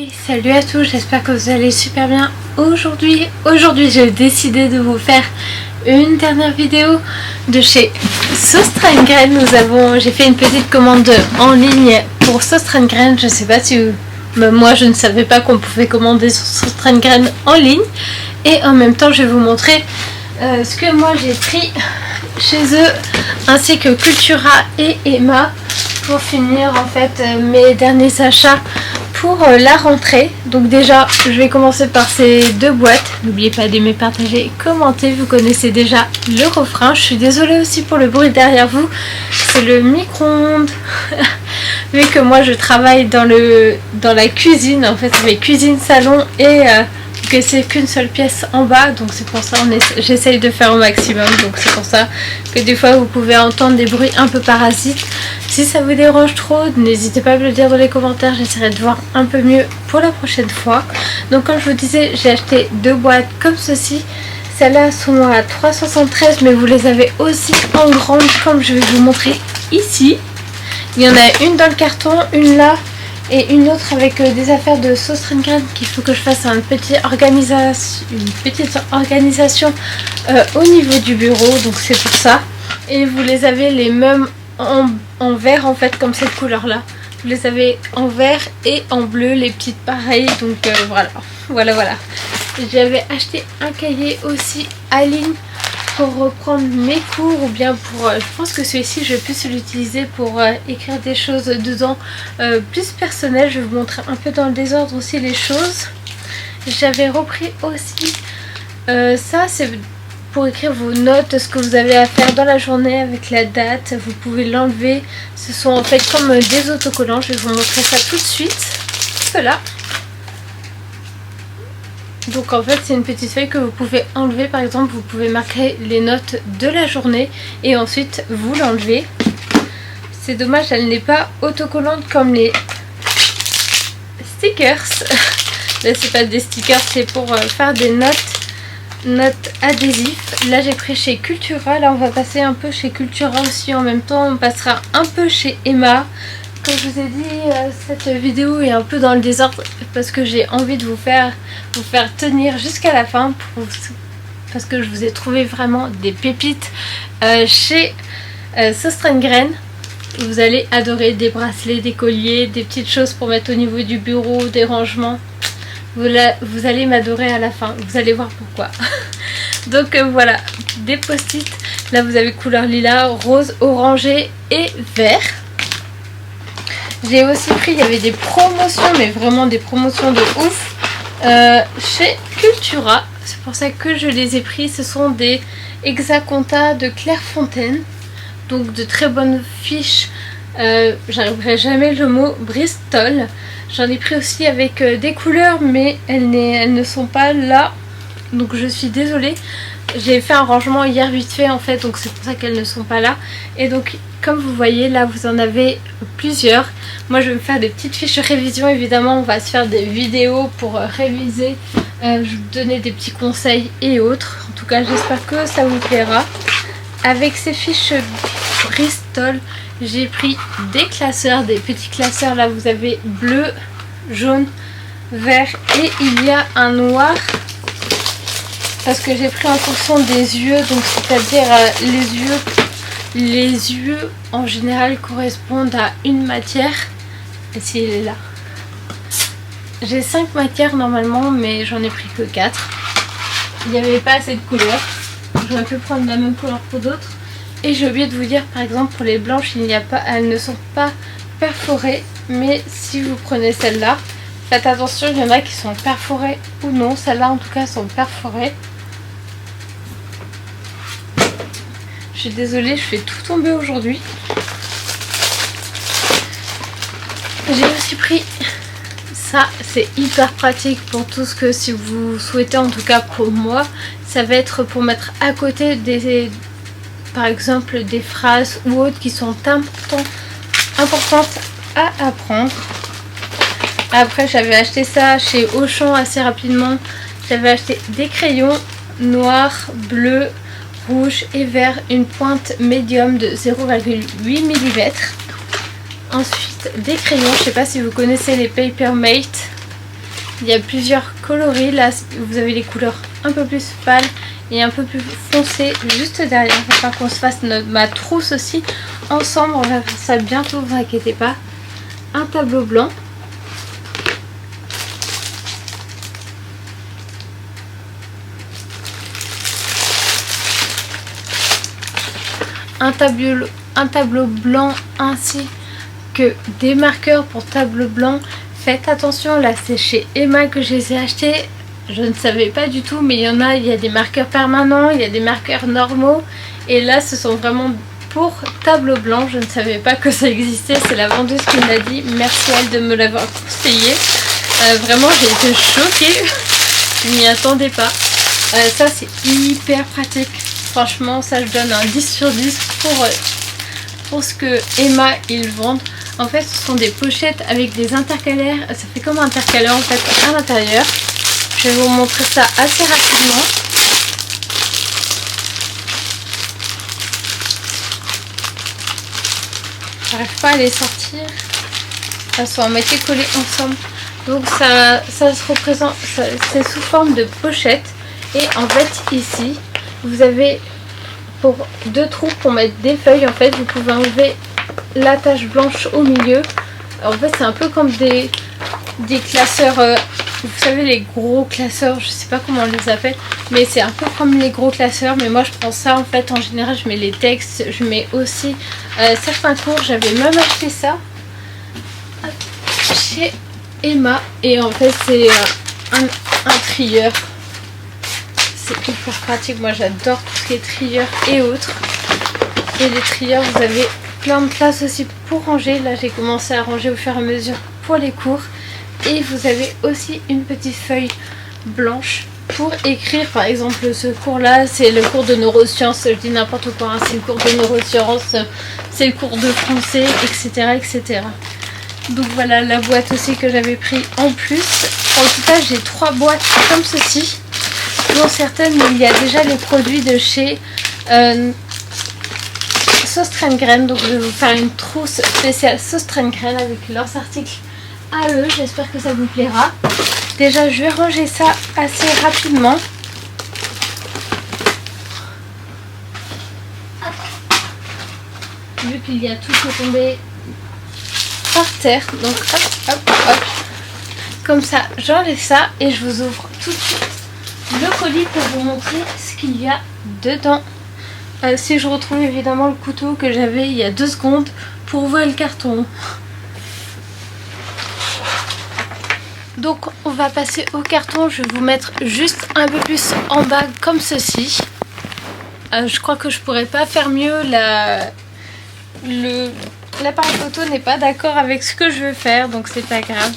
Hey, salut à tous, j'espère que vous allez super bien. Aujourd'hui j'ai décidé de vous faire une dernière vidéo de chez Sauce-Train-Graines. J'ai fait une petite commande en ligne pour Sauce-Train-Graines. Je sais pas si même moi je ne savais pas qu'on pouvait commander sur Sauce-Train-Graines en ligne. Et en même temps je vais vous montrer ce que moi j'ai pris chez eux, ainsi que Cultura et Emma, pour finir en fait mes derniers achats pour la rentrée. Donc déjà je vais commencer par ces deux boîtes. N'oubliez pas d'aimer, partager, commenter, vous connaissez déjà le refrain. Je suis désolée aussi pour le bruit derrière vous, c'est le micro-ondes. Vu que moi je travaille dans la cuisine, en fait c'est cuisine salon et que c'est qu'une seule pièce en bas, donc c'est pour ça j'essaye de faire au maximum. Donc c'est pour ça que des fois vous pouvez entendre des bruits un peu parasites. Si ça vous dérange trop, n'hésitez pas à me le dire dans les commentaires, j'essaierai de voir un peu mieux pour la prochaine fois. Donc comme je vous disais, j'ai acheté deux boîtes comme ceci. Celles-là sont à 3,73 mais vous les avez aussi en grande comme je vais vous montrer ici. Il y en a une dans le carton, une là et une autre avec des affaires de Sauce-Train-Graines qu'il faut que je fasse une petite organisation au niveau du bureau, donc c'est pour ça. Et vous les avez les mêmes en vert en fait, comme cette couleur là. Vous les avez en vert et en bleu, les petites pareilles, donc voilà. J'avais acheté un cahier aussi à ligne pour reprendre mes cours, ou bien pour je pense que celui-ci je vais plus l'utiliser pour écrire des choses dedans plus personnelles. Je vais vous montrer un peu dans le désordre aussi les choses. J'avais repris aussi ça, c'est pour écrire vos notes, ce que vous avez à faire dans la journée avec la date. Vous pouvez l'enlever, ce sont en fait comme des autocollants. Je vais vous montrer ça tout de suite. Cela, donc en fait c'est une petite feuille que vous pouvez enlever. Par exemple vous pouvez marquer les notes de la journée et ensuite vous l'enlevez. C'est dommage, elle n'est pas autocollante comme les stickers. Là c'est pas des stickers, c'est pour faire des notes adhésifs. Là j'ai pris chez Cultura. Là on va passer un peu chez Cultura aussi en même temps. On passera un peu chez Emma. Comme je vous ai dit, cette vidéo est un peu dans le désordre parce que j'ai envie de vous faire tenir jusqu'à la fin parce que je vous ai trouvé vraiment des pépites chez Sauce-Train-Graines. Vous allez adorer, des bracelets, des colliers, des petites choses pour mettre au niveau du bureau, des rangements. Vous allez m'adorer à la fin, vous allez voir pourquoi. Donc voilà, des post-it. Là vous avez couleur lilas, rose, orangé et vert. J'ai aussi pris, il y avait des promotions, mais vraiment des promotions de ouf chez Cultura. C'est pour ça que je les ai pris. Ce sont des Hexaconta de Clairefontaine, donc de très bonnes fiches. J'arriverai jamais le mot Bristol. J'en ai pris aussi avec des couleurs, mais elles ne sont pas là, donc je suis désolée. J'ai fait un rangement hier vite fait en fait, donc c'est pour ça qu'elles ne sont pas là. Et donc comme vous voyez là vous en avez plusieurs. Moi je vais me faire des petites fiches révision, évidemment on va se faire des vidéos pour réviser, je vais vous donner des petits conseils et autres. En tout cas j'espère que ça vous plaira. Avec ces fiches Bristol j'ai pris des classeurs, des petits classeurs. Là vous avez bleu, jaune, vert et il y a un noir. Parce que j'ai pris en fonction des yeux, donc c'est-à-dire les yeux en général correspondent à une matière. Et si elle est là. J'ai 5 matières normalement, mais j'en ai pris que 4. Il n'y avait pas assez de couleurs. J'aurais pu prendre la même couleur pour d'autres. Et j'ai oublié de vous dire, par exemple pour les blanches, elles ne sont pas perforées. Mais si vous prenez celle-là, faites attention, il y en a qui sont perforées ou non. Celles-là en tout cas sont perforées. Je suis désolée, je fais tout tomber aujourd'hui. J'ai aussi pris ça, c'est hyper pratique pour tout ce que si vous souhaitez, en tout cas pour moi, ça va être pour mettre à côté par exemple des phrases ou autres qui sont importantes à apprendre. Après j'avais acheté ça chez Auchan assez rapidement. J'avais acheté des crayons noirs, bleus, rouge et vert, une pointe médium de 0,8 mm. Ensuite des crayons, je sais pas si vous connaissez les Papermate. Il y a plusieurs coloris. Là, vous avez les couleurs un peu plus pâles et un peu plus foncées juste derrière. Il va falloir qu'on se fasse ma trousse aussi ensemble. On va faire ça bientôt, vous inquiétez pas. Un tableau blanc. Un tableau blanc ainsi que des marqueurs pour tableau blanc. Faites attention, là c'est chez Emma que je les ai achetés. Je ne savais pas du tout, mais il y a des marqueurs permanents, il y a des marqueurs normaux. Et là ce sont vraiment pour tableau blanc. Je ne savais pas que ça existait, c'est la vendeuse qui me l'a dit. Merci à elle de me l'avoir conseillé. Vraiment j'ai été choquée, je m'y attendais pas. Ça c'est hyper pratique. Franchement, ça je donne un 10 sur 10 pour ce que Emma ils vendent. En fait, ce sont des pochettes avec des intercalaires. Ça fait comme un intercalaire en fait à l'intérieur. Je vais vous montrer ça assez rapidement. J'arrive pas à les sortir. Elles sont à moitié collées ensemble. Donc ça se représente, c'est sous forme de pochette. Et en fait ici, vous avez pour 2 trous pour mettre des feuilles. En fait, vous pouvez enlever la tache blanche au milieu. En fait, c'est un peu comme des classeurs. Vous savez, les gros classeurs, je sais pas comment on les appelle, mais c'est un peu comme les gros classeurs. Mais moi, je prends ça en fait. En général, je mets les textes, je mets aussi certains cours. J'avais même acheté ça chez Emma. Et en fait, c'est un trieur. C'est hyper pratique, moi j'adore tout ce qui est trieur et autres. Et les trieurs, vous avez plein de place aussi pour ranger. Là j'ai commencé à ranger au fur et à mesure pour les cours. Et vous avez aussi une petite feuille blanche pour écrire. Par exemple ce cours là c'est le cours de neurosciences, je dis n'importe quoi, hein. C'est le cours de neurosciences, c'est le cours de français, etc. Donc voilà la boîte aussi que j'avais pris en plus. En tout cas j'ai 3 boîtes comme ceci. Dans certaines, il y a déjà les produits de chez Sauce Train-Graine. Donc je vais vous faire une trousse spéciale Sauce Train-Graine avec leurs articles à eux. J'espère que ça vous plaira. Déjà, je vais ranger ça assez rapidement. Vu qu'il y a tout qui est tombé par terre. Donc hop. Comme ça, j'enlève ça et je vous ouvre tout de suite le colis pour vous montrer ce qu'il y a dedans. Si je retrouve évidemment le couteau que j'avais il y a 2 secondes pour ouvrir le carton. Donc on va passer au carton. Je vais vous mettre juste un peu plus en bas comme ceci. Je crois que je pourrais pas faire mieux. L'appareil photo n'est pas d'accord avec ce que je veux faire, donc c'est pas grave.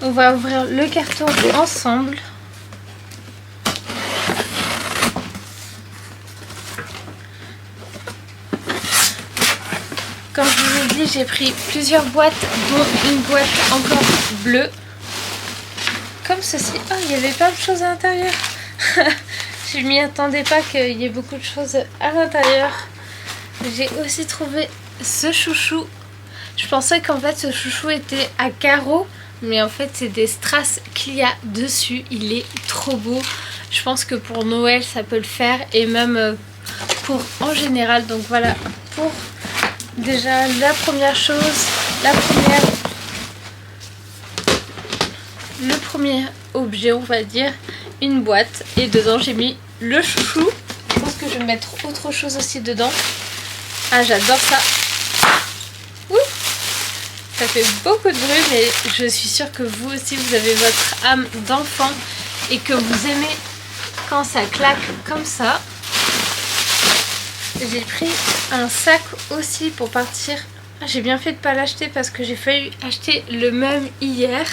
On va ouvrir le carton ensemble. Comme je vous ai dit, j'ai pris plusieurs boîtes, dont une boîte encore bleue. Comme ceci. Oh, il y avait plein de choses à l'intérieur. Je m'y attendais pas qu'il y ait beaucoup de choses à l'intérieur. J'ai aussi trouvé ce chouchou. Je pensais qu'en fait ce chouchou était à carreaux, mais en fait c'est des strass qu'il y a dessus. Il est trop beau. Je pense que pour Noël ça peut le faire, et même pour en général. Donc voilà, pour déjà la première chose, le premier objet, on va dire, une boîte, et dedans j'ai mis le chouchou. Je pense que je vais mettre autre chose aussi dedans. Ah, j'adore ça. Ouh, ça fait beaucoup de bruit, mais je suis sûre que vous aussi vous avez votre âme d'enfant et que vous aimez quand ça claque comme ça. J'ai pris un sac aussi pour partir. J'ai bien fait de ne pas l'acheter parce que j'ai failli acheter le même hier.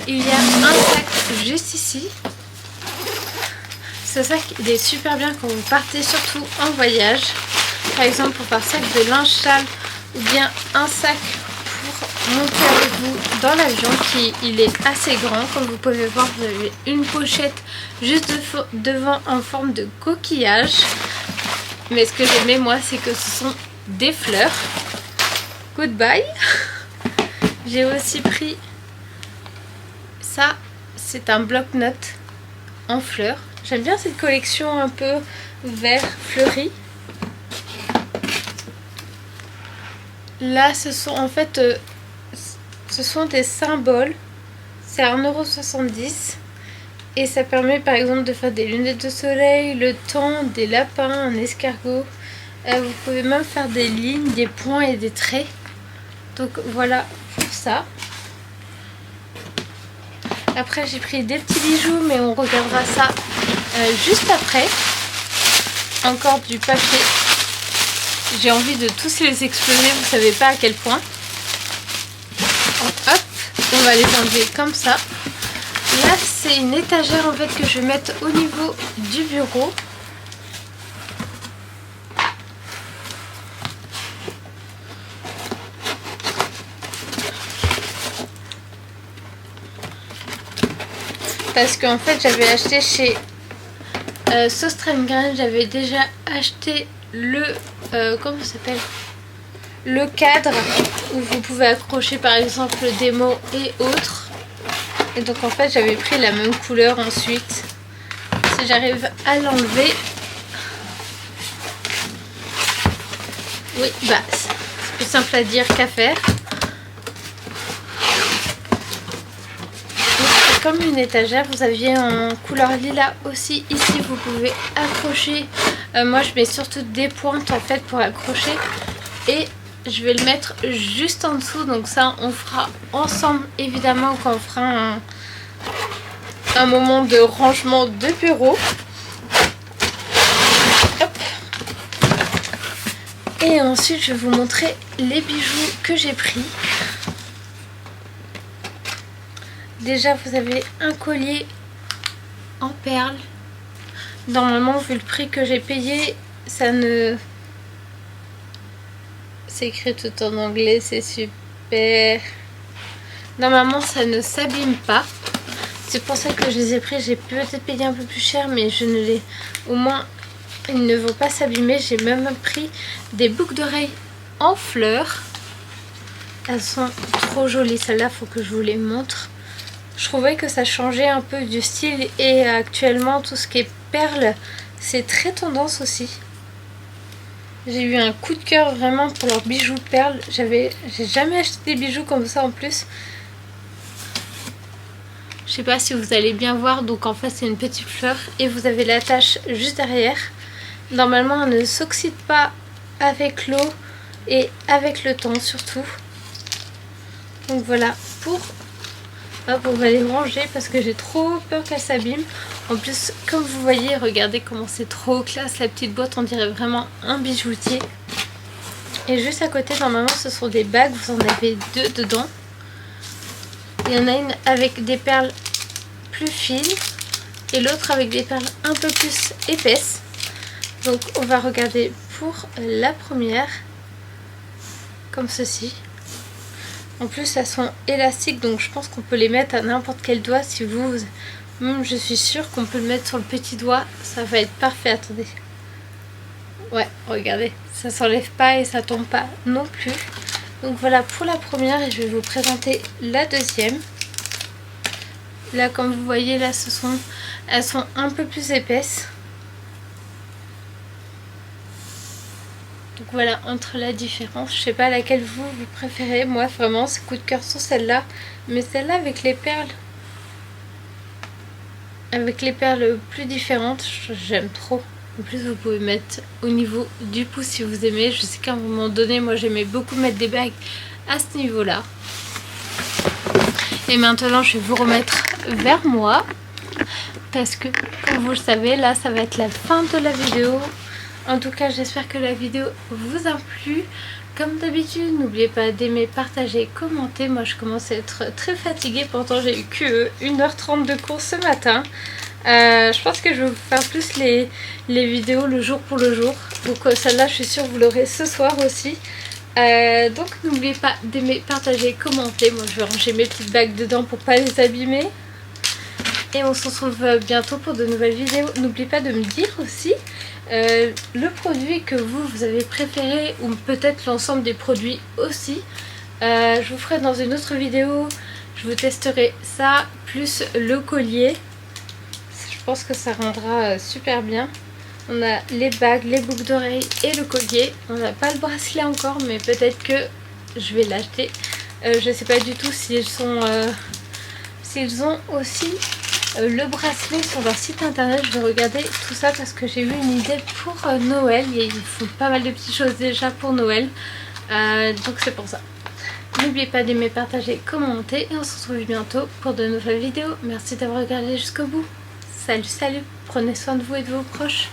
Il y a un sac juste ici. Ce sac il est super bien quand vous partez, surtout en voyage. Par exemple pour faire sac de linge sale, ou bien un sac pour monter avec vous dans l'avion, il est assez grand. Comme vous pouvez voir, vous avez une pochette juste devant en forme de coquillage. Mais ce que j'aimais moi, c'est que ce sont des fleurs. Goodbye. J'ai aussi pris ça c'est un bloc-notes en fleurs. J'aime bien cette collection un peu vert fleuri. Là ce sont en fait ce sont des symboles. C'est 1,70 € et ça permet par exemple de faire des lunettes de soleil, le temps, des lapins, un escargot. Vous pouvez même faire des lignes, des points et des traits. Donc voilà pour ça. Après j'ai pris des petits bijoux, mais on regardera ça juste après. Encore du papier. J'ai envie de tous les exploser, vous savez pas à quel point. Hop, on va les enlever comme ça. Là c'est une étagère en fait que je vais mettre au niveau du bureau. Parce qu'en fait j'avais acheté chez Sostrengren, j'avais déjà acheté le comment ça s'appelle, le cadre où vous pouvez accrocher par exemple des mots et autres. Et donc en fait j'avais pris la même couleur ensuite. Si j'arrive à l'enlever, oui bah c'est plus simple à dire qu'à faire. Comme une étagère, vous aviez en couleur lilas aussi. Ici vous pouvez accrocher, moi je mets surtout des pointes en fait pour accrocher, et je vais le mettre juste en dessous. Donc ça on fera ensemble évidemment quand on fera un moment de rangement de bureau. Hop. Et ensuite je vais vous montrer les bijoux que j'ai pris. Déjà vous avez un collier en perles. Normalement vu le prix que j'ai payé, ça ne... C'est écrit tout en anglais, c'est super. Normalement ça ne s'abîme pas. C'est pour ça que je les ai pris. J'ai peut-être payé un peu plus cher, mais je ne les... Au moins ils ne vont pas s'abîmer. J'ai même pris des boucles d'oreilles en fleurs. Elles sont trop jolies. Celles-là faut que je vous les montre. Je trouvais que ça changeait un peu du style, et actuellement tout ce qui est perles c'est très tendance aussi. J'ai eu un coup de cœur vraiment pour leurs bijoux perles. J'ai jamais acheté des bijoux comme ça en plus. Je sais pas si vous allez bien voir. Donc en fait c'est une petite fleur et vous avez l'attache juste derrière. Normalement elle ne s'oxyde pas avec l'eau et avec le temps surtout. Donc voilà pour... Hop, on va les ranger parce que j'ai trop peur qu'elles s'abîment. En plus, comme vous voyez, regardez comment c'est trop classe la petite boîte. On dirait vraiment un bijoutier. Et juste à côté, normalement, ce sont des bagues. Vous en avez deux dedans. Il y en a une avec des perles plus fines et l'autre avec des perles un peu plus épaisses. Donc, on va regarder pour la première. Comme ceci. En plus elles sont élastiques, donc je pense qu'on peut les mettre à n'importe quel doigt. Si vous... Même je suis sûre qu'on peut le mettre sur le petit doigt. Ça va être parfait, attendez. Ouais, regardez. Ça s'enlève pas et ça tombe pas non plus. Donc voilà pour la première, et je vais vous présenter la deuxième. Là comme vous voyez, là elles sont un peu plus épaisses. Donc voilà, entre la différence, je sais pas laquelle vous préférez. Moi vraiment c'est coup de cœur sur celle-là. Mais celle-là avec les perles plus différentes, j'aime trop. En plus vous pouvez mettre au niveau du pouce si vous aimez. Je sais qu'à un moment donné moi j'aimais beaucoup mettre des bagues à ce niveau là. Et maintenant je vais vous remettre vers moi, parce que comme vous le savez, là ça va être la fin de la vidéo. En tout cas j'espère que la vidéo vous a plu. Comme d'habitude, n'oubliez pas d'aimer, partager, commenter. Moi je commence à être très fatiguée, pourtant j'ai eu que 1h30 de cours ce matin. Je pense que je vais vous faire plus les vidéos le jour pour le jour. Donc celle-là je suis sûre que vous l'aurez ce soir aussi. Donc n'oubliez pas d'aimer, partager, commenter. Moi je vais ranger mes petites bagues dedans pour pas les abîmer. Et on se retrouve bientôt pour de nouvelles vidéos. N'oubliez pas de me dire aussi le produit que vous avez préféré, ou peut-être l'ensemble des produits aussi. Je vous ferai dans une autre vidéo, je Je vous testerai ça plus le collier. Je pense que ça rendra super bien. On a les bagues, les boucles d'oreilles et le collier. On n'a pas le bracelet encore, mais peut-être que je vais l'acheter. Je ne sais pas du tout s'ils ont aussi le bracelet sur leur site internet. Je vais regarder tout ça parce que j'ai eu une idée pour Noël. Ils font pas mal de petites choses déjà pour Noël. Donc c'est pour ça. N'oubliez pas d'aimer, partager, commenter. Et on se retrouve bientôt pour de nouvelles vidéos. Merci d'avoir regardé jusqu'au bout. Salut, salut. Prenez soin de vous et de vos proches.